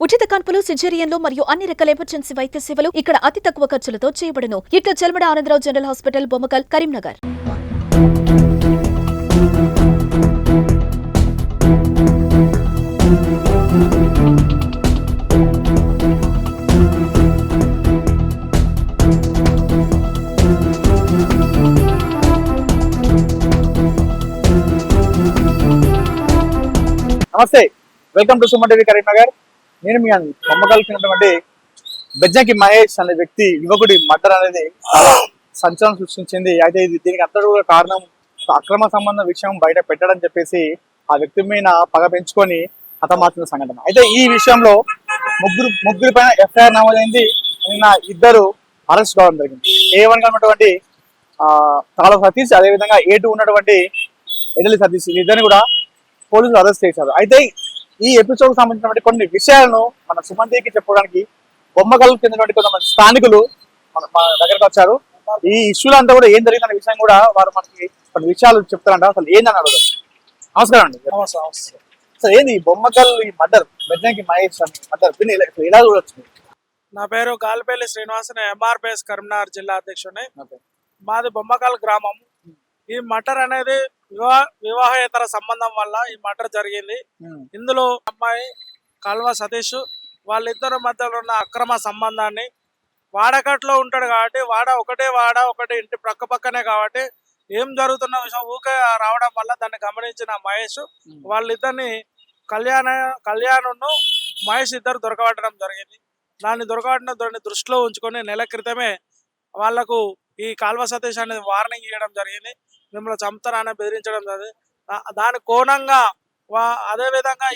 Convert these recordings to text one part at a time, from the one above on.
ఉచిత కాన్పులు, సిజేరియన్లు మరియు అన్ని రకాల ఎమర్జెన్సీ వైద్య సేవలు ఇక్కడ అతి తక్కువ ఖర్చులతో చేయబడును. ఇట్లా చెల్మడ ఆనందరావు జనరల్ హాస్పిటల్, బొమ్మకల్, కరీంనగర్. నమస్తే, welcome to Suman TV Karimnagar. నేను మీ బొమ్మకల్సినటువంటి బెజ్జంకి మహేష్ అనే వ్యక్తి యువకుడి మర్డర్ అనేది సంచలనం సృష్టించింది. అయితే దీనికి అంతటి కూడా కారణం అక్రమ సంబంధం విషయం బయట పెట్టడం చెప్పేసి ఆ వ్యక్తి మీద పగ పెంచుకొని హతమార్చిన సంఘటన. అయితే ఈ విషయంలో ముగ్గురి పైన ఎఫ్ఐఆర్ నమోదైంది. నిన్న ఇద్దరు అరెస్ట్ కావడం జరిగింది. A1 ఉన్నటువంటి తాళ సతీష్, అదేవిధంగా A2 ఉన్నటువంటి ఎడలి సతీష్, ఇద్దరిని కూడా పోలీసులు అరెస్ట్ చేశారు. అయితే ఈ ఎపిసోడ్ సంబంధించినటువంటి కొన్ని విషయాలను మన సుమన్ టీవీకి చెప్పుకోవడానికి బొమ్మకల్ చెందినటువంటి కొంతమంది స్థానికులు మన దగ్గరకు వచ్చారు. ఈ ఇష్యూలో అంతా కూడా ఏం జరిగిందనే విషయం కూడా వారు మనకి కొన్ని విషయాలు చెప్తారంట. అసలు ఏందని అడగదు. నమస్కారం అండి. సార్, ఏంది బొమ్మకల్ ఈ మర్డర్, బెజ్జంకి మహేష్ అని మర్డర్ ఎలా చూడొచ్చు? నా పేరు గాలిపల్లి శ్రీనివాసన్, MRPS కరీంనగర్ జిల్లా అధ్యక్షుడిని. మాది బొమ్మకల్ గ్రామం. ఈ మర్డర్ అనేది వివాహేతర సంబంధం వల్ల ఈ మర్డర్ జరిగింది. ఇందులో అమ్మాయి కల్వ సతీష్, వాళ్ళిద్దరి మధ్యలో ఉన్న అక్రమ సంబంధాన్ని, వాడకట్లో ఉంటాడు కాబట్టి ఒకటే ఇంటి ప్రక్క పక్కనే కాబట్టి ఏం జరుగుతున్న విషయం ఊకే రావడం వల్ల దాన్ని గమనించిన మహేష్ వాళ్ళిద్దరిని కళ్యాణ్ను మహేష్ ఇద్దరు దొరకబట్టడం జరిగింది. దాన్ని దృష్టిలో ఉంచుకొని నెల క్రితమే వాళ్లకు ఈ కాల్వ సతీష్ అనేది వార్నింగ్ ఇవ్వడం జరిగింది. మిమ్మల్ని చంపుతారని బెదిరించడం జరిగింది. దాని కోణంగా అదేవిధంగా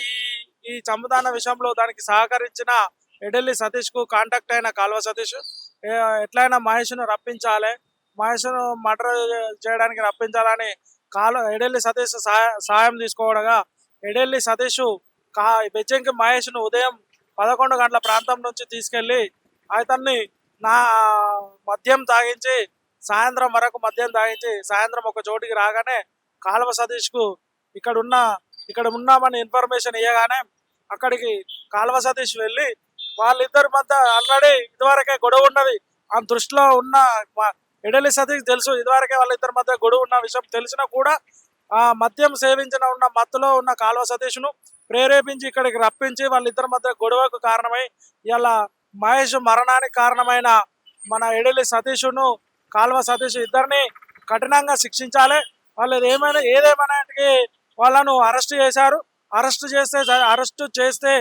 ఈ చంపుదాన విషయంలో దానికి సహకరించిన ఎడెల్లి సతీష్ కు కాంటాక్ట్ అయిన కాల్వ సతీష్ ఎట్లయినా మహేష్ను రప్పించాలి, మహేష్ను మర్డర్ చేయడానికి రప్పించాలని ఎడెల్లి సతీష్ సహాయం తీసుకోవడగా ఎడెల్లి సతీష్ బెజ్జంకి మహేష్ను ఉదయం 11 గంటల ప్రాంతం నుంచి తీసుకెళ్లి అతన్ని మద్యం తాగించి సాయంత్రం వరకు సాయంత్రం ఒక చోటికి రాగానే కాల్వ సతీష్ కు ఇక్కడ ఉన్నామని ఇన్ఫర్మేషన్ ఇవ్వగానే అక్కడికి కాల్వ సతీష్ వెళ్ళి వాళ్ళిద్దరి మధ్య ఆల్రెడీ ఇదివరకే గొడవ ఉన్నది ఆ దృష్టిలో ఉన్న ఎడలి సతీష్ తెలుసు. ఇదివరకే వాళ్ళిద్దరి మధ్య గొడవ ఉన్న విషయం తెలిసినా కూడా ఆ మద్యం సేవించిన మత్తులో ఉన్న కాల్వ సతీష్ ను ప్రేరేపించి ఇక్కడికి రప్పించి వాళ్ళిద్దరి మధ్య గొడవకు కారణమై ఇలా మహేష్ మరణానికి కారణమైన మన ఎడలి సతీష్ను కాల్వ సతీష్ ఇద్దరిని కఠినంగా శిక్షించాలి. వాళ్ళు ఏదేమైనా వాళ్ళను అరెస్ట్ చేశారు. అరెస్ట్ చేస్తే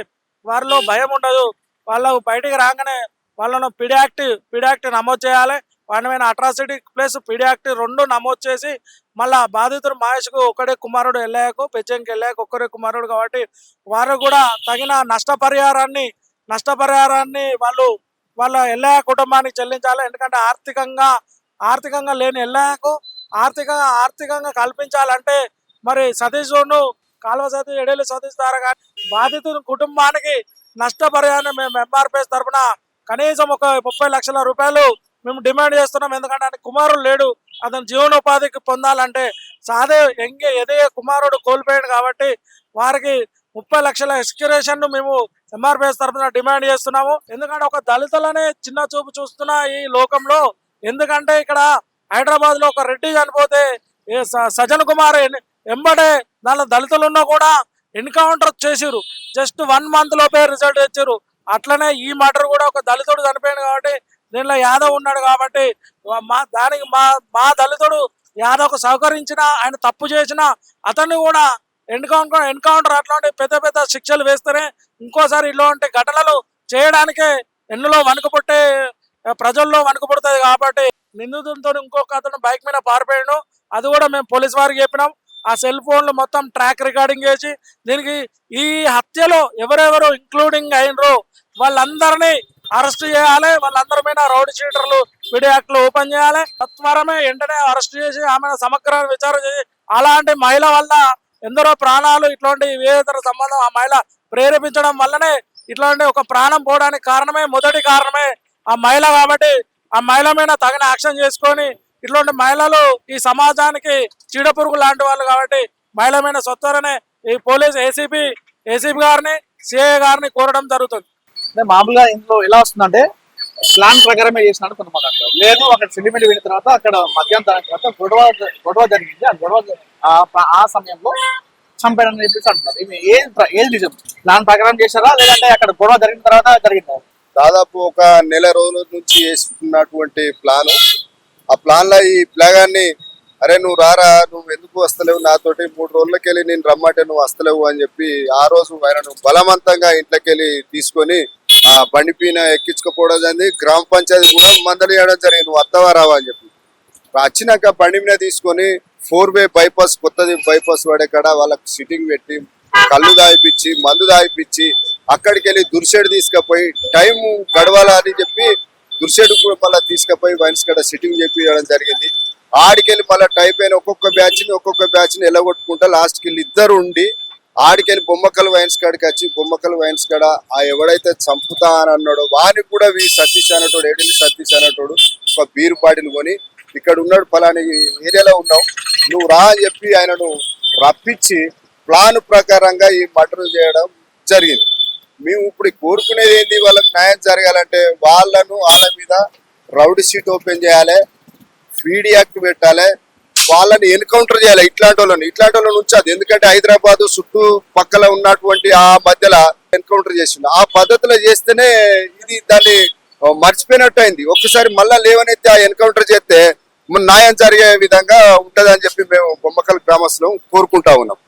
వారిలో భయం ఉండదు. వాళ్ళు బయటికి రాగానే వాళ్ళను పిడి యాక్ట్ నమోదు చేయాలి. వాడిమైన అట్రాసిటీ ప్లస్ పిడి యాక్ట్ 2 నమోదు చేసి మళ్ళా బాధితుడు మహేష్కు ఒక్కడే కుమారుడు, ఎల్లయ్యకు బెజ్జంకి ఎల్లయ్యకు ఒక్కరే కుమారుడు కాబట్టి వారు కూడా తగిన నష్టపరిహారాన్ని వాళ్ళ ఎల్లయ్య కుటుంబానికి చెల్లించాలి. ఎందుకంటే ఆర్థికంగా లేని ఎల్లయ్యకు ఆర్థికంగా కల్పించాలంటే మరి సతీష్ను కాల్వ సతీష్ ఎడెల్లి సతీష్ ద్వారా కానీ బాధితుల కుటుంబానికి నష్టపరిహారం మేము MRPS తరఫున కనీసం ఒక 30 లక్షల రూపాయలు మేము డిమాండ్ చేస్తున్నాం. ఎందుకంటే ఆయన కుమారుడు లేడు, అతను జీవనోపాధికి పొందాలంటే ఎదే కుమారుడు కోల్పోయాడు కాబట్టి వారికి 30 లక్షల ఎక్స్క్రేషన్ ను మేము MRPS తరఫున డిమాండ్ చేస్తున్నాము. ఎందుకంటే ఒక దళితులనే చిన్న చూపు చూస్తున్న ఈ లోకంలో, ఎందుకంటే ఇక్కడ హైదరాబాద్ లో ఒక రెడ్డి చనిపోతే సజన్ కుమార్ ఎంబడే దానిలో దళితులు ఉన్నా కూడా ఎన్కౌంటర్ చేసిరు, జస్ట్ 1 month లోపే రిజల్ట్ ఇచ్చారు. అట్లనే ఈ మర్డర్ కూడా ఒక దళితుడు చనిపోయాడు కాబట్టి దీనిలో యాదవ్ ఉన్నాడు కాబట్టి మా దళితుడు యాదవ్కు సహకరించిన, ఆయన తప్పు చేసిన అతన్ని కూడా ఎన్కౌంటర్ అట్లాంటి పెద్ద శిక్షలు వేస్తేనే ఇంకోసారి ఇలాంటి ఘటనలు చేయడానికే ప్రజల్లో వణుకు పుడుతుంది. కాబట్టి నిందితులతో ఇంకొక అతను బైక్ మీద పారిపోయాడు. అది కూడా మేము పోలీస్ వారికి చెప్పినాం. ఆ సెల్ ఫోన్లు మొత్తం ట్రాక్ రికార్డింగ్ చేసి దీనికి ఈ హత్యలో ఎవరెవరు ఇంక్లూడింగ్ అయినరో వాళ్ళందరినీ అరెస్ట్ చేయాలి. వాళ్ళందరి మీద రౌడీ షీటర్లు పిడి యాక్ట్లు ఓపెన్ చేయాలి. తత్వరమే వెంటనే అరెస్ట్ చేసి ఆమెను సమగ్ర విచారణ చేసి అలాంటి మహిళ వల్ల ఎందరో ప్రాణాలు ఇట్లాంటి వివేతర సంబంధం ఆ మహిళ ప్రేరేపించడం వల్లనే ఇట్లాంటి ఒక ప్రాణం పోవడానికి మొదటి కారణమే ఆ మహిళ. కాబట్టి ఆ మహిళ మీద తగిన యాక్షన్ చేసుకొని ఇట్లాంటి మహిళలు ఈ సమాజానికి చీడపురుగు లాంటి వాళ్ళు కాబట్టి మహిళ మీద సత్వరనే ఈ పోలీస్ ఏసీపీ గారిని, సిఐ గారిని కోరడం జరుగుతుంది. అంటే మామూలుగా ఇంట్లో ఎలా వస్తుందంటే ప్లాన్ ప్రకారమే చేసినట్టు కొంతమంది అంటారు. లేదు అక్కడ సెంటిమెంట్ వెళ్ళిన తర్వాత అక్కడ మధ్యాహ్నం తర్వాత గొడవ జరిగింది. ఆ గొడవ ఆ సమయంలో చంపాడని చెప్పేసి అంటున్నారు. ఇది ఏది నిజం? ప్లాన్ ప్రకారం చేశారా లేదంటే అక్కడ గొడవ జరిగిన తర్వాత జరిగిందా? దాదాపు ఒక నెల రోజుల నుంచి వేసుకున్నటువంటి ప్లాను. ఆ ప్లాన్ లో ఈ ప్లాగాన్ని అరే నువ్వు రారా, నువ్వు ఎందుకు వస్తలేవు నాతోటి, 3 రోజులకి వెళ్ళి నేను రమ్మంటే నువ్వు వస్తలేవు అని చెప్పి ఆ రోజు ఆయనను బలవంతంగా ఇంట్లోకి వెళ్ళి తీసుకొని ఆ బండి పైన ఎక్కించుకోపోవడం జరిగింది. గ్రామ పంచాయతీ కూడా మందలి చేయడం జరిగింది, నువ్వు వస్తావా రావా అని చెప్పి. వచ్చినాక బండి మీద తీసుకొని 4-వే బైపాస్, కొత్తది బైపాస్ వాడే కాడ వాళ్ళకి సిట్టింగ్ పెట్టి కళ్ళు దాయిపించి మందు దాయిపించి అక్కడికి వెళ్ళి దుర్షేడు తీసుకుపోయి టైం గడవాలా అని చెప్పి దుర్షేడు కూడా మళ్ళీ తీసుకుపోయి వైన్స్ కాడ సిట్టింగ్ చేపించడం జరిగింది. ఆడికెళ్ళి మళ్ళీ టైప్ అయిన ఒక్కొక్క బ్యాచ్ ని ఎల్లగొట్టుకుంటా లాస్ట్కి వెళ్ళి ఇద్దరు ఉండి ఆడికెళ్ళి బొమ్మకల్ వైన్స్ కాడికి వచ్చి బొమ్మకల్ వైన్స్ కాడ ఆ ఎవడైతే చంపుతా అని అన్నాడో వాడిని కూడా సతీష్ అనేటోడు, ఏడెల్లి సతీష్ అనేటోడు ఒక బీరు బాటిల్ కొని ఇక్కడ ఉన్నాడు ఫలాని ఏరియాలో ఉన్నావు నువ్వు రా అని చెప్పి ఆయనను రప్పించి ప్లాన్ ప్రకారంగా ఈ మర్డర్ చేయడం జరిగింది. మేము ఇప్పుడు కోరుకునేది ఏంటి, వాళ్ళకి న్యాయం జరగాలంటే వాళ్ళ మీద రౌడీ షీట్ ఓపెన్ చేయాలి, ఫీడ్ యాక్ట్ పెట్టాలి, వాళ్ళని ఎన్కౌంటర్ చేయాలి. ఇట్లాంటి వాళ్ళని ఉంచాలి. ఎందుకంటే హైదరాబాద్ చుట్టూ పక్కల ఉన్నటువంటి ఆ మధ్యలో ఎన్కౌంటర్ చేసిండు. ఆ పద్ధతిలో చేస్తేనే ఇది దాన్ని మర్చిపోయినట్టు అయింది. ఒక్కసారి మళ్ళా లేవనైతే ఆ ఎన్కౌంటర్ చేస్తే న్యాయం జరిగే విధంగా ఉంటది అని చెప్పి మేము బొమ్మకల్ గ్రామస్తులు కోరుకుంటా ఉన్నాం.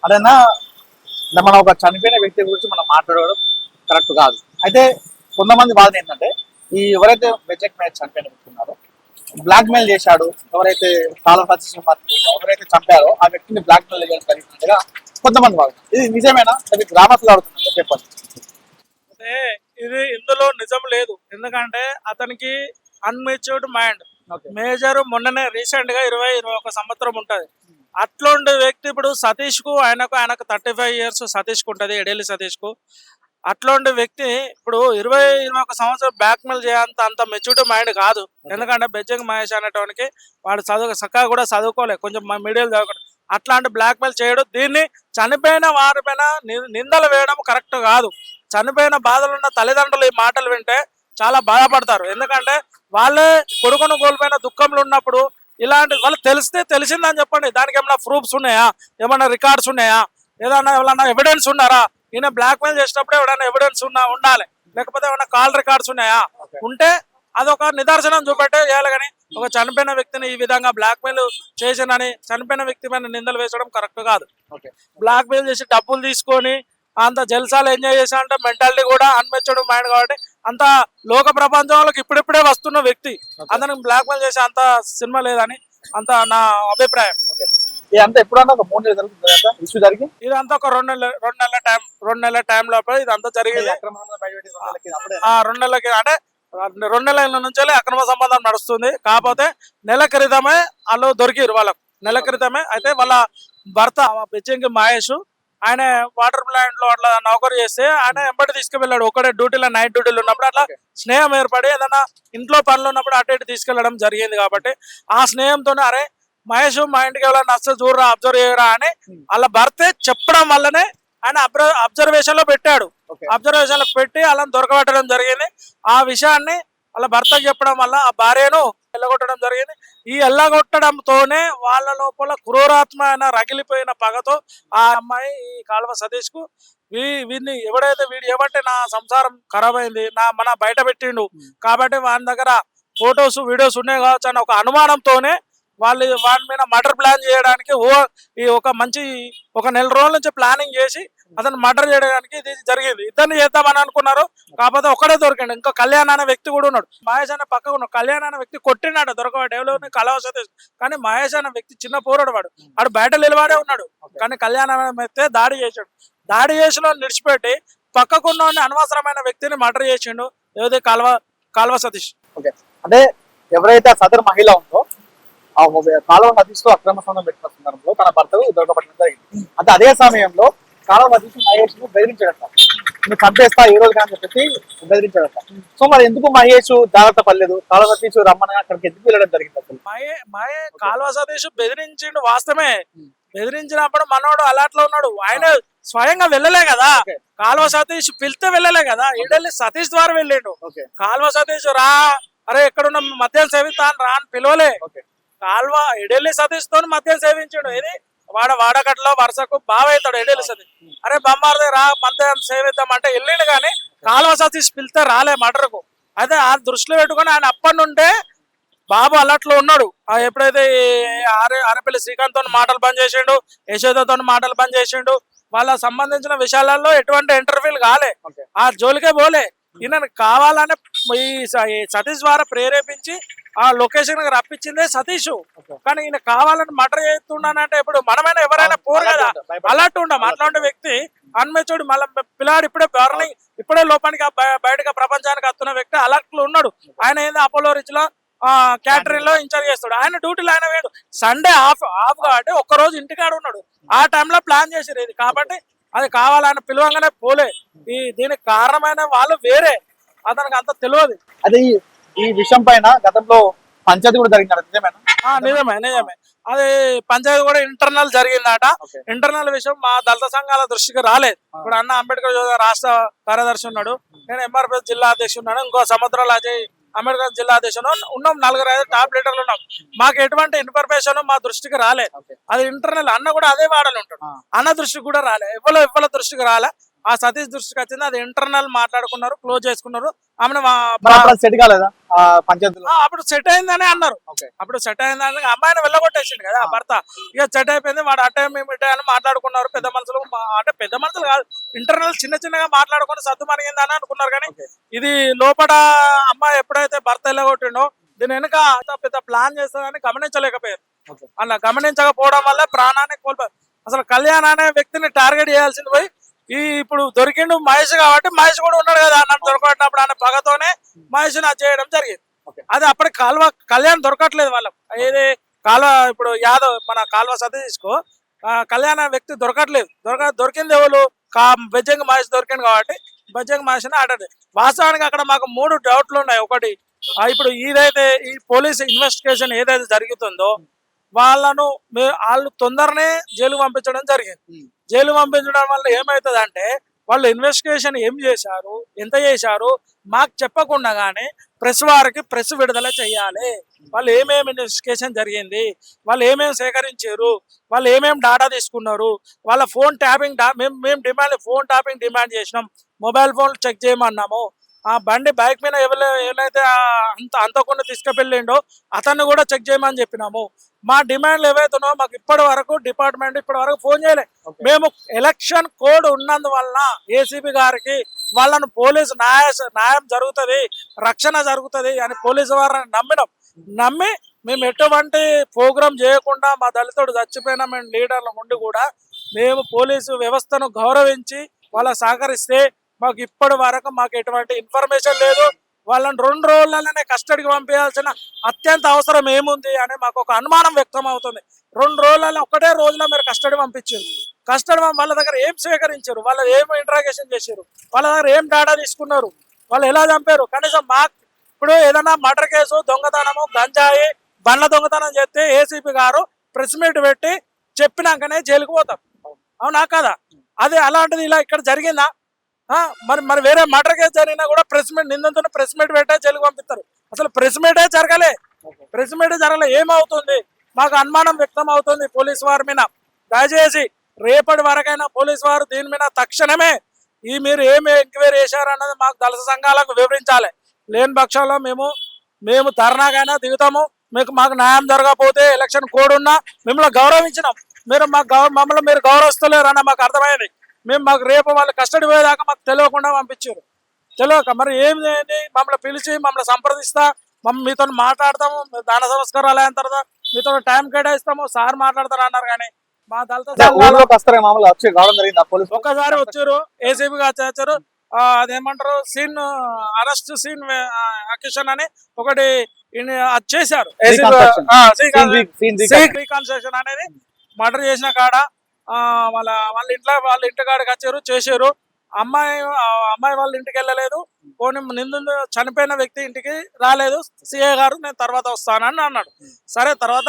అదేనా మనం ఒక చనిపోయిన వ్యక్తి గురించి మనం మాట్లాడడం కరెక్ట్ కాదు. అయితే కొంతమంది బాధ ఏంటంటే ఈ ఎవరైతే బెజెక్ మ్యాచ్ చనిపోయిన వ్యక్తి ఉన్నారో బ్లాక్ మెయిల్ చేశాడు, ఎవరైతే ఎవరైతే చంపారో ఆ వ్యక్తిని బ్లాక్ మెయిల్ చేయడం జరిగినట్టుగా కొంతమంది బాధ. ఇది నిజమేనా? అది గ్రామస్తులు అడుగుతున్నారు, చెప్పండి. అంటే ఇది ఇందులో నిజం లేదు. ఎందుకంటే అతనికి అన్మెచ్యూర్డ్ మైండ్. మేజర్ మొన్ననే రీసెంట్ గా 20-21 సంవత్సరం ఉంటది. అట్లాంటి వ్యక్తి ఇప్పుడు సతీష్ కు ఆయనకు 35 years సతీష్ కు ఉంటది, ఎడెల్లి సతీష్ కు. అట్లాంటి వ్యక్తి ఇప్పుడు 20-21 సంవత్సరం బ్లాక్ మెయిల్ చేయంత మెచ్యూర్డ్ మైండ్ కాదు. ఎందుకంటే బెజ్జంగి మహేష్ అనేటానికి వాడు చక్కగా కూడా చదువుకోలేదు, కొంచెం మీడియాలు చదువుకోలేదు. అట్లాంటి బ్లాక్ మెయిల్ చేయడం, దీన్ని చనిపోయిన వారిపైన నిందలు వేయడం కరెక్ట్ కాదు. చనిపోయిన బాధలున్న తల్లిదండ్రులు ఈ మాటలు వింటే చాలా బాధపడతారు. ఎందుకంటే వాళ్ళే కొడుకును కోల్పోయిన దుఃఖంలో ఉన్నప్పుడు ఇలాంటి వాళ్ళు తెలిసిందని చెప్పండి. దానికి ఏమైనా ప్రూఫ్స్ ఉన్నాయా, ఏమైనా రికార్డ్స్ ఉన్నాయా, ఏదైనా ఎవిడెన్స్ ఉన్నారా? ఈయన బ్లాక్ మెయిల్ చేసినప్పుడు ఎవరైనా ఎవిడెన్స్ ఉండాలి, లేకపోతే ఏమైనా కాల్ రికార్డ్స్ ఉన్నాయా? ఉంటే అదొక నిదర్శనం చూపెట్టే చేయాలి. కానీ ఒక చనిపోయిన వ్యక్తిని ఈ విధంగా బ్లాక్ మెయిల్ చేసినని చనిపోయిన వ్యక్తి పైన నిందలు వేసడం కరెక్ట్ కాదు. బ్లాక్ మెయిల్ చేసి డబ్బులు తీసుకొని అంత జల్సాలు ఎంజాయ్ చేసా అంటే మెంటాలిటీ కూడా అన్మెచ్యూర్డ్ మైండ్ కాబట్టి అంత లోక ప్రపంచంలోకి ఇప్పుడిప్పుడే వస్తున్న వ్యక్తి అతనికి బ్లాక్ మెయిల్ చేసే అంత సినిమా లేదని అంత నా అభిప్రాయం. ఇదంతా ఎప్పుడన్నా ఒక 3 నెలలు ఇష్యూ జరిగి ఇదంతా ఒక 2 నెలల టైం లోపల ఇదంతా జరిగింది. 2 నెలలకి అంటే 2 నెలల నుంచి అక్రమ సంబంధం నడుస్తుంది. కాకపోతే నెల క్రితమే వాళ్ళు దొరికిరు. వాళ్ళకు నెల క్రితమే. అయితే వాళ్ళ భర్త బెజ్జంగి మహేష్ ఆయన వాటర్ ప్లాంట్ లో అట్లా నౌకరు చేస్తే ఆయన ఎంబడి తీసుకువెళ్ళాడు. ఒకటే డ్యూటీలో, నైట్ డ్యూటీలు ఉన్నప్పుడు అట్లా స్నేహం ఏర్పడి ఏదైనా ఇంట్లో పనులు ఉన్నప్పుడు అటు ఇటు తీసుకెళ్లడం జరిగింది. కాబట్టి ఆ స్నేహంతోనే అరే మహేష్ మా ఇంటికి ఎవరైనా నచ్చ చూడరా, అబ్జర్వ్ చేయరా అని వాళ్ళ భర్తే చెప్పడం వల్లనే ఆయన అబ్జర్వేషన్ లో పెట్టాడు. అబ్జర్వేషన్ లో పెట్టి అలా దొరకబెట్టడం జరిగింది. ఆ విషయాన్ని వాళ్ళ భర్తకు చెప్పడం వల్ల ఆ భార్యను ఎల్లగొట్టడం జరిగింది. ఈ ఎల్లగొట్టడంతోనే వాళ్ళ లోపల క్రూరాత్మ అయిన రగిలిపోయిన పగతో ఆ అమ్మాయి ఈ కాల్వ సతీష్ కు వీడిని వీడు ఏమంటే నా సంసారం ఖరాబ్ అయింది, మన బయట పెట్టిండు కాబట్టి వాని దగ్గర ఫొటోస్ వీడియోస్ ఉన్నాయి కావచ్చు అన్న ఒక అనుమానంతోనే వాడి మీద మర్డర్ ప్లాన్ చేయడానికి ఒక నెల రోజుల నుంచి ప్లానింగ్ చేసి అతను మర్డర్ చేయడానికి ఇది జరిగింది. ఇద్దరిని చేద్దామని అనుకున్నారు. కాకపోతే ఒకడే దొరికిండు. ఇంకా కళ్యాణ్ అనే వ్యక్తి కూడా ఉన్నాడు. మహేష్ అనే పక్కకు ఉన్నాడు. కళ్యాణ్ అనే వ్యక్తి కొట్టినాడు, దొరకవాడు ఎవరు కలవ సతీష్. కానీ మహేష్ అనే వ్యక్తి చిన్న పోరాడు, వాడు బయట నిలబడే ఉన్నాడు. కానీ కళ్యాణ్ అనే వ్యక్తి దాడి చేశాడు. దాడి చేసిన నిడిచిపెట్టి పక్కకున్న అనవసరమైన వ్యక్తిని మర్డర్ చేసిండు. ఏది కాల్వ సతీష్. అంటే ఎవరైతే సదరు మహిళ ఉందో ఆ కాలువ నదిస్తూ అక్రమ సంబంధం పెట్టిన సందర్భంలో తన భర్తకు దొరకబట్టడం జరిగింది. అంటే అదే సమయంలో కాలువ నదిస్తూ మహేష్ ను బెదిరించాడట, నువ్వు చంపేస్తా ఈ రోజు కానీ చెప్పేసి బెదిరించాడట. సో మరి ఎందుకు మహేష్ జాగ్రత్త పడలేదు? కాలువ సతీష్ రమ్మని అక్కడికి ఎందుకు వెళ్ళడం జరిగింది? అసలు కాల్వ సతీష్ బెదిరించిండు వాస్తవమే. బెదిరించినప్పుడు మనోడు అలాట్లో ఉన్నాడు. ఆయన స్వయంగా వెళ్ళలే కదా. Okay. కాల్వ సతీష్ పిలితే వెళ్ళలే కదా, ఈడెళ్ళి సతీష్ ద్వారా వెళ్ళిండు. ఓకే కాల్వ సతీష్ రా, అరే ఎక్కడున్న మద్యం సేవిస్తాను రా అని పిలవలే. ఓకే కాల్వ ఎడెల్లి సతీష్ తో మద్యం సేవించాడు. ఇది వాడకట్లో వరుసకు బావ అవుతాడు ఎడెల్లి సతీష్. అరే బొమ్మారదే రా మద్యం సేవిద్దాం అంటే వెళ్ళిండు, కానీ కాల్వ సతీష్ పిలితే రాలే మటర్కు. అదే ఆ దృష్టిలో పెట్టుకుని ఆయన అప్పటి నుండే బాబు అలట్లో ఉన్నాడు. ఎప్పుడైతే ఆరపల్లి శ్రీకాంత్ తో మాటలు బంద్ చేసిండు, యశోదతో మాటలు బంద్ చేసిండు, వాళ్ళ సంబంధించిన విషయాలలో ఎటువంటి ఇంటర్వ్యూలు కాలే, ఓకే ఆ జోలికే పోలే. ఈయన కావాలనే ఈ సతీష్ ద్వారా ప్రేరేపించి ఆ లొకేషన్ రప్పించిందే సతీష్. కానీ ఈయన కావాలని మటర్ చేస్తున్నానంటే ఇప్పుడు మనమైనా ఎవరైనా పోరు కదా, అలర్ట్ ఉండం. అట్లాంటి వ్యక్తి అన్మెచ్యూర్డ్, మళ్ళీ పిల్లాడు ఇప్పుడే లోపానికి బయటగా ప్రపంచానికి వస్తున్న వ్యక్తి అలర్ట్ లో ఉన్నాడు. ఆయన ఏంది అపోలో రిచ్ లో క్యాటరింగ్ లో ఇన్ఛార్జ్ చేస్తాడు. ఆయన డ్యూటీలో ఆయన వేడు. సండే ఆఫ్ కాబట్టి ఒక్కరోజు ఇంటికాడ ఉన్నాడు. ఆ టైంలో ప్లాన్ చేసారు ఇది. కాబట్టి అది కావాలని పిలవంగానే పోలే. దీనికి కారణమైన వాళ్ళు వేరే, అతనికి అంత తెలియదు. అదే ఈ విషయం పైన గతంలో పంచాయతీ కూడా జరిగింది, నిజమేనా? నిజమే. అది పంచాయతీ కూడా ఇంటర్నల్ జరిగిందట. Okay. ఇంటర్నల్ విషయం మా దళిత సంఘాల దృష్టికి రాలేదు. ఇప్పుడు అన్న అంబేద్కర్ రాష్ట్ర కార్యదర్శి ఉన్నాడు, నేను ఎంఆర్పీ జిల్లా అధ్యక్షుడు ఉన్నాడు, ఇంకో సముద్రాల అజయ్ అంబేద్కర్ జిల్లా అధ్యక్షుడు ఉన్నాం. 4-5 టాప్ లీడర్లు ఉన్నాం. మాకు ఎటువంటి ఇన్ఫర్మేషన్ మా దృష్టికి రాలే. అది ఇంటర్నల్. అన్న కూడా అదే వాడలు ఉంటాడు. అన్న దృష్టికి కూడా రాలే, ఇవ్వల దృష్టికి రాలే. ఆ సతీష్ దృష్టికి వచ్చింది. అది ఇంటర్నల్ మాట్లాడుకున్నారు, క్లోజ్ చేసుకున్నారు. ఆమెను సెట్ కాలేదా పంచాయతీలో? అప్పుడు సెట్ అయిందని అన్నారు. అప్పుడు సెట్ అయిందని అమ్మాయిని వెళ్ళగొట్టేసిండు కదా భర్త. ఇక సెట్ అయిపోయింది. వాడు అటే మేము ఇటే అని మాట్లాడుకున్నారు. పెద్ద మనుషులు అంటే పెద్ద మనుషులు కాదు, ఇంటర్నల్ చిన్నగా మాట్లాడుకుని సర్దు మరిగిందని అనుకున్నారు. కానీ ఇది లోపల అమ్మాయి ఎప్పుడైతే భర్త వెళ్ళగొట్టిండో దీని వెనుక పెద్ద ప్లాన్ చేస్తారని గమనించలేకపోయారు. అలా గమనించకపోవడం వల్ల ప్రాణాన్ని కోల్పోయారు. అసలు కళ్యాణ్ అనే వ్యక్తిని టార్గెట్ చేయాల్సింది పోయి ఇప్పుడు దొరికిండు మహేష్ కాబట్టి, మహేష్ కూడా ఉన్నాడు కదా నన్ను దొరకబట్టినప్పుడు అనే పగతోనే మహేష్ అది చేయడం జరిగింది. అది అప్పటికి కళ్యాణ్ దొరకట్లేదు వాళ్ళకు. ఏది ఇప్పుడు యాదవ్ మన కాల్వ సతీష్కు కళ్యాణ్ అనే వ్యక్తి దొరకట్లేదు. దొరికింది ఎవరు? బెజ్జంగి మహేష్ దొరికింది కాబట్టి బెజ్జంగి మహేష్ అని ఆడాడు. వాస్తవానికి అక్కడ మాకు 3 డౌట్లు ఉన్నాయి. ఒకటి, ఇప్పుడు ఏదైతే ఈ పోలీస్ ఇన్వెస్టిగేషన్ ఏదైతే జరుగుతుందో వాళ్ళు తొందరనే జైలు పంపించడం జరిగింది. జైలు పంపించడం వల్ల ఏమవుతుంది అంటే, వాళ్ళు ఇన్వెస్టిగేషన్ ఏం చేశారు, ఎంత చేశారు మాకు చెప్పకుండా కానీ ప్రెస్ వారికి ప్రెస్ విడుదల చేయాలి. వాళ్ళు ఏమేమి ఇన్వెస్టిగేషన్ జరిగింది, వాళ్ళు ఏమేమి సేకరించారు, వాళ్ళు ఏమేమి డాటా తీసుకున్నారు, వాళ్ళ ఫోన్ ట్యాపింగ్ మేము ఫోన్ ట్యాపింగ్ డిమాండ్ చేసినాం, మొబైల్ ఫోన్ చెక్ చేయమన్నాము. ఆ బండి బైక్ మీద ఎవరైతే అంతకుండా తీసుకువెళ్ళిండో అతన్ని కూడా చెక్ చేయమని చెప్పినాము. మా డిమాండ్లు ఏవైతున్నాయో మాకు ఇప్పటి వరకు డిపార్ట్మెంట్ ఫోన్ చేయలే. మేము ఎలక్షన్ కోడ్ ఉన్నందువలన ఏసీబీ గారికి వాళ్ళను పోలీసు న్యాయం జరుగుతుంది, రక్షణ జరుగుతుంది అని పోలీసు వారిని నమ్మి మేము ఎటువంటి ప్రోగ్రాం చేయకుండా మా దళితుడు చచ్చిపోయిన మేము లీడర్ల ఉండి కూడా మేము పోలీసు వ్యవస్థను గౌరవించి వాళ్ళ సహకరిస్తే మాకు ఇప్పటి వరకు మాకు ఎటువంటి ఇన్ఫర్మేషన్ లేదు. వాళ్ళని 2 రోజులనే కస్టడీకి పంపించాల్సిన అత్యంత అవసరం ఏముంది అని మాకు ఒక అనుమానం వ్యక్తం అవుతుంది. 2 రోజులలో ఒకటే రోజులో మీరు కస్టడీ పంపించారు. కస్టడీ వాళ్ళ దగ్గర ఏం స్వీకరించారు, వాళ్ళు ఏం ఇంట్రాగేషన్ చేశారు, వాళ్ళ దగ్గర ఏం డేటా తీసుకున్నారు, వాళ్ళు ఎలా చంపారు. కనీసం మాకు ఇప్పుడు ఏదైనా మర్డర్ కేసు, దొంగతనము, గంజాయి, బండ్ల దొంగతనం చేస్తే ఏసీపీ గారు ప్రెస్ మీట్ పెట్టి చెప్పినాకనే జైలుకు పోతాం. అవునా కదా? అది అలాంటిది ఇలా ఇక్కడ జరిగిందా? మరి వేరే మర్డర్ కేసు జరిగినా కూడా నిందితున్న ప్రెస్ మీట్ పెట్టే జైలుకు పంపిస్తారు. అసలు ప్రెస్ మీటే జరగలే. ఏమవుతుంది? మాకు అనుమానం వ్యక్తం అవుతుంది పోలీసు వారి మీద. దయచేసి రేపటి వరకైనా పోలీసు వారు దీని మీద తక్షణమే మీరు ఏమి ఎంక్వైరీ చేశారన్నది మాకు దళిత సంఘాలకు వివరించాలి. లేని పక్షంలో మేము ధర్నాకైనా దిగుతాము. మాకు న్యాయం జరగకపోతే ఎలక్షన్ కోడ్ ఉన్నా మిమ్మల్ని గౌరవించినాం, మమ్మల్ని మీరు గౌరవిస్తలేరన్న మాకు అర్థమైంది. మాకు రేపు వాళ్ళు కస్టడీ పోయేదాకా మాకు తెలియకుండా పంపించారు. తెలియక మరి ఏం చేయండి, మమ్మల్ని పిలిచి మమ్మల్ని సంప్రదిస్తా, మీతో మాట్లాడతాము, దాన సంస్కారాలు అయిన తర్వాత మీతో టైం కేటాయిస్తాము, సార్ మాట్లాడతారు అన్నారు. కానీ మా ఒక్కసారి వచ్చారు, ఏసీబీ వచ్చారు, అదేమంటారు అరెస్ట్ సీన్ అక్యూషన్ అని ఒకటి చేశారు. రీకన్స్ట్రక్షన్ అనేది మర్డర్ చేసిన కాడ వాళ్ళ ఇంటి కాడికి వచ్చారు, చేశారు. అమ్మాయి వాళ్ళ ఇంటికి వెళ్ళలేదు. పోనీ చనిపోయిన వ్యక్తి ఇంటికి రాలేదు. సిఐ గారు నేను తర్వాత వస్తానని అన్నాడు. సరే తర్వాత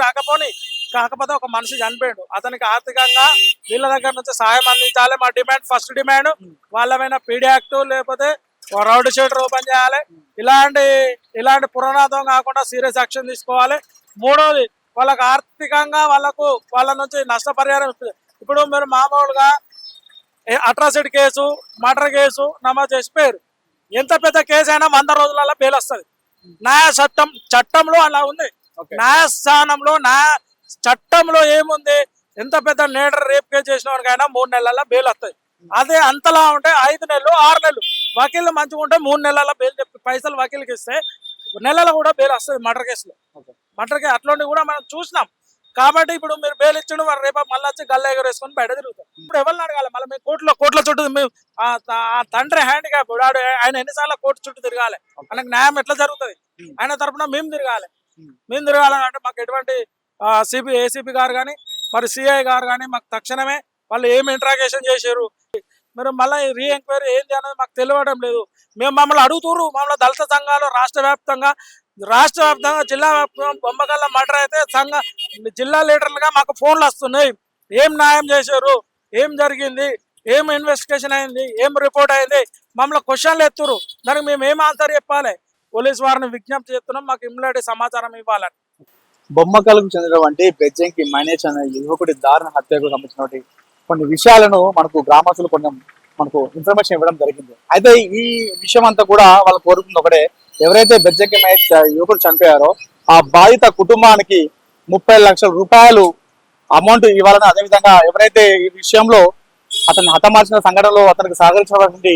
రాకపోని కాకపోతే ఒక మనిషి చనిపోయాడు. అతనికి ఆర్థికంగా వీళ్ళ దగ్గర నుంచి సహాయం అందించాలి. మా డిమాండ్, ఫస్ట్ డిమాండ్ వాళ్ళమైన పీడీ యాక్ట్ లేకపోతే రౌడ్ షీటర్ ఓపెన్ చేయాలి. ఇలాంటి పురాణాతం కాకుండా సీరియస్ యాక్షన్ తీసుకోవాలి. మూడోది, వాళ్ళకు ఆర్థికంగా వాళ్ళ నుంచి నష్టపరిహారం. ఇప్పుడు మీరు మామూలుగా అట్రాసిటీ కేసు, మర్డర్ కేసు నమోదు చేసిపోయారు. ఎంత పెద్ద కేసు అయినా 100 రోజులలో బెయిల్ వస్తుంది. చట్టంలో అలా ఉంది. న్యాయస్థానంలో చట్టంలో ఏముంది, ఎంత పెద్ద నేటర్ రేప్ కేసు చేసిన వాడికైనా 3 నెలల బెయిల్ వస్తుంది. అదే అంతలా ఉంటే 5 నెలలు 6 నెలలు, వకీళ్ళు మంచిగా ఉంటే 3 నెలల బెయిల్ చెప్పి పైసలు వకీల్కి ఇస్తే నెలల కూడా బెయిల్ వస్తుంది. మర్డర్ కేసులో అట్లాంటివి కూడా మనం చూసినాం. కాబట్టి ఇప్పుడు మీరు బెయిల్ ఇచ్చిన వారు రేపు మళ్ళీ వచ్చి గల్ల ఎగరేసుకొని బయట తిరుగుతారు. ఇప్పుడు ఎవరిని అడగాలి? మళ్ళీ మేము కోట్ల చుట్టూ తండ్రి హ్యాండిక్యాప్ ఆయన ఎన్నిసార్లు కోర్టు చుట్టూ తిరగాలి? ఆయనకు న్యాయం ఎట్లా జరుగుతుంది? ఆయన తరఫున మేము తిరగాలి అంటే మాకు ఎటువంటి ఏసీపీ గారు కానీ మరి సిఐ గారు కానీ మాకు తక్షణమే వాళ్ళు ఏం ఇంట్రాగేషన్ చేశారు, మీరు మళ్ళీ రీ ఎంక్వైరీ ఏంటి అనేది మాకు తెలియడం లేదు. మమ్మల్ని అడుగుతున్నారు. మమ్మల్ని దళిత సంఘాలు రాష్ట్ర వ్యాప్తంగా జిల్లా వ్యాప్తంగా బొమ్మకల్ల మర్డర్ అయితే జిల్లా లీడర్లుగా మాకు ఫోన్లు వస్తున్నాయి. ఏం న్యాయం చేశారు, ఏం జరిగింది, ఏం ఇన్వెస్టిగేషన్ అయింది, ఏం రిపోర్ట్ అయింది, మమ్మల్ని క్వశ్చన్లు ఎత్తురు. దానికి మేము ఏం ఆన్సర్ చెప్పాలి? పోలీసు వారిని విజ్ఞప్తి చేస్తున్నాం, మాకు ఇమ్మీడియట్ సమాచారం ఇవ్వాలని. బొమ్మకల్కు చెందినటువంటి బెజ్జంకి మహేష్ అనే యువకుడి దారుణ హత్యకు సంబంధించినటువంటి కొన్ని విషయాలను గ్రామస్తులు మనకు ఇన్ఫర్మేషన్ ఇవ్వడం జరిగింది. అయితే ఈ విషయం అంతా కూడా వాళ్ళు కోరుతుంది ఒకటే, ఎవరైతే బెజ్జంకి మహేష్ యువకుడు చనిపోయారో ఆ బాధిత కుటుంబానికి 30 లక్షల రూపాయలు అమౌంట్ ఇవ్వాలని, అదేవిధంగా ఎవరైతే ఈ విషయంలో అతన్ని హతమార్చిన సంఘటనలో అతనికి సహకరించినటువంటి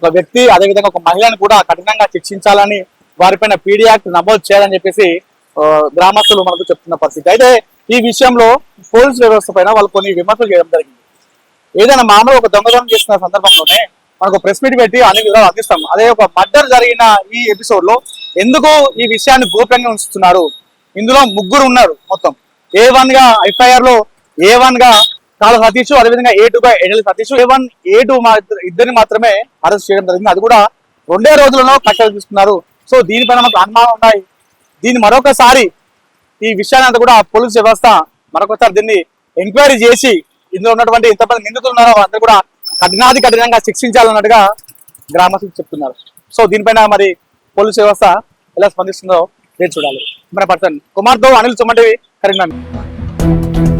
ఒక వ్యక్తి, అదేవిధంగా ఒక మహిళను కూడా కఠినంగా శిక్షించాలని, వారిపైన పీడీ యాక్ట్ నమోదు చేయాలని చెప్పేసి గ్రామస్తులు మనకు చెప్తున్న పరిస్థితి. అయితే ఈ విషయంలో పోలీసు వ్యవస్థ పైన వాళ్ళు కొన్ని విమర్శలు చేయడం జరిగింది. ఏదైనా మామూలు ఒక దొంగతనం చేస్తున్న సందర్భంలోనే మనకు ప్రెస్ మీట్ పెట్టి అన్ని వివరాలు అందిస్తాం. అదే ఒక మర్డర్ జరిగిన ఈ ఎపిసోడ్ లో ఎందుకు ఈ విషయాన్ని గోప్యంగా ఉంచుతున్నారు? ఇందులో 3 ఉన్నారు. మొత్తం A1 గా FIR లో A1 గా కాళ సతీష్, అదేవిధంగా A2 గా ఎడలి సతీష్, A1 A2 ఇద్దరిని మాత్రమే అరెస్ట్ చేయడం జరిగింది. అది కూడా 2 రోజులలో కట్టలు తీసుకున్నారు. సో దీనిపైన మనకు అనుమానం ఉన్నాయి. దీన్ని మరొకసారి ఈ విషయాన్ని అంతా కూడా పోలీసు వ్యవస్థ మరొకసారి దీన్ని ఎంక్వైరీ చేసి ఇందులో ఉన్నటువంటి ఎంతమంది నిందితులు ఉన్నారో అందరూ కూడా కఠినంగా శిక్షించాలన్నట్టుగా గ్రామస్తులు చెప్తున్నారు. సో దీనిపైన మరి పోలీసు వ్యవస్థ ఎలా స్పందిస్తుందో వేచి చూడాలి. మన పర్సన్ కుమార్తో అనిల్ సుమంటివి, కరీంనగర్.